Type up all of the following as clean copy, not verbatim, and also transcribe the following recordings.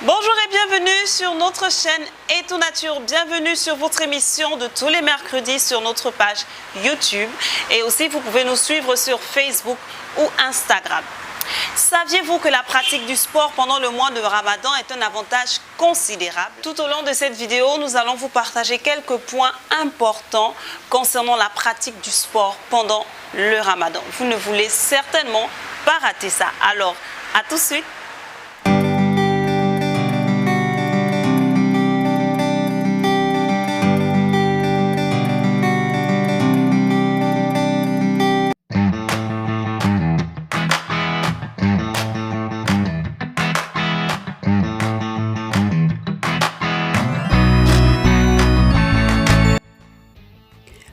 Bonjour et bienvenue sur notre chaîne Et Tout Nature. Bienvenue sur votre émission de tous les mercredis sur notre page YouTube. Et aussi, vous pouvez nous suivre sur Facebook ou Instagram. Saviez-vous que la pratique du sport pendant le mois de Ramadan est un avantage considérable? Tout au long de cette vidéo, nous allons vous partager quelques points importants concernant la pratique du sport pendant le Ramadan. Vous ne voulez certainement pas rater ça. Alors, à tout de suite.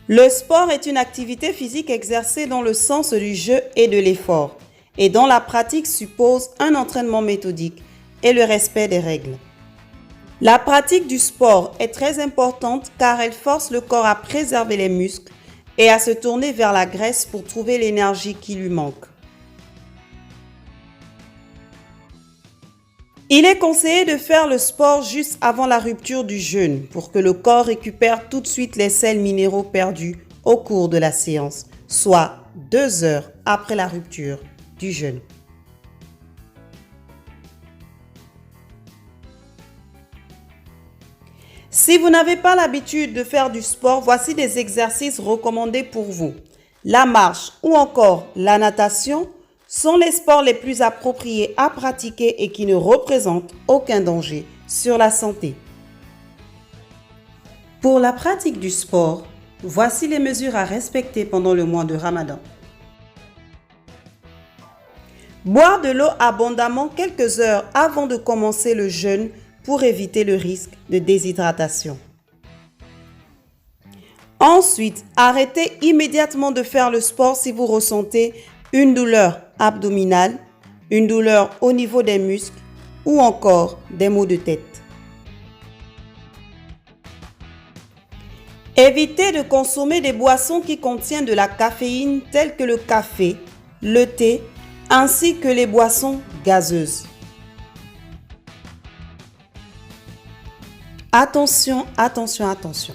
Le sport est une activité physique exercée dans le sens du jeu et de l'effort, et dont la pratique suppose un entraînement méthodique et le respect des règles. La pratique du sport est très importante car elle force le corps à préserver les muscles et à se tourner vers la graisse pour trouver l'énergie qui lui manque. Il est conseillé de faire le sport juste avant la rupture du jeûne pour que le corps récupère tout de suite les sels minéraux perdus au cours de la séance, soit 2 heures après la rupture du jeûne. Si vous n'avez pas l'habitude de faire du sport, voici des exercices recommandés pour vous. La marche ou encore la natation sont les sports les plus appropriés à pratiquer et qui ne représentent aucun danger sur la santé. Pour la pratique du sport, voici les mesures à respecter pendant le mois de Ramadan. Boire de l'eau abondamment quelques heures avant de commencer le jeûne pour éviter le risque de déshydratation. Ensuite, arrêtez immédiatement de faire le sport si vous ressentez une douleur abdominale, une douleur au niveau des muscles ou encore des maux de tête. Évitez de consommer des boissons qui contiennent de la caféine telles que le café, le thé ainsi que les boissons gazeuses. Attention, attention, attention.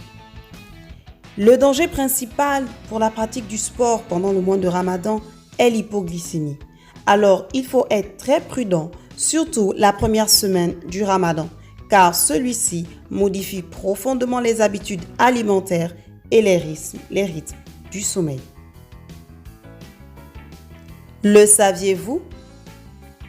Le danger principal pour la pratique du sport pendant le mois de Ramadan est l'hypoglycémie. Alors, il faut être très prudent, surtout la première semaine du Ramadan, car celui-ci modifie profondément les habitudes alimentaires et les rythmes du sommeil. Le saviez-vous?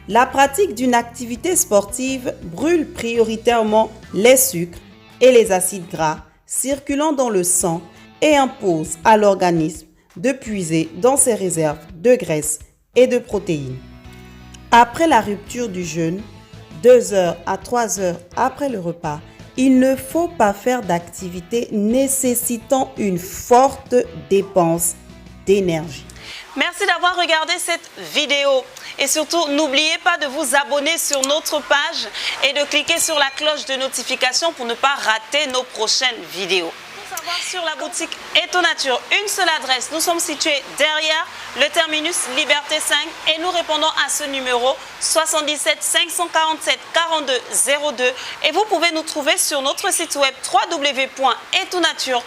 La pratique d'une activité sportive brûle prioritairement les sucres et les acides gras circulant dans le sang et impose à l'organisme de puiser dans ses réserves de graisse et de protéines. Après la rupture du jeûne, 2 heures à 3 heures après le repas, il ne faut pas faire d'activité nécessitant une forte dépense d'énergie. Merci d'avoir regardé cette vidéo et surtout n'oubliez pas de vous abonner sur notre page et de cliquer sur la cloche de notification pour ne pas rater nos prochaines vidéos. Pour savoir sur la boutique Et Tout Nature, une seule adresse, nous sommes situés derrière le terminus Liberté 5 et nous répondons à ce numéro 77 547 42 02 et vous pouvez nous trouver sur notre site web www.etounature.com.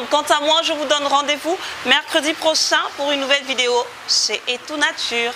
Quant à moi, je vous donne rendez-vous mercredi prochain pour une nouvelle vidéo chez Et Tout Nature.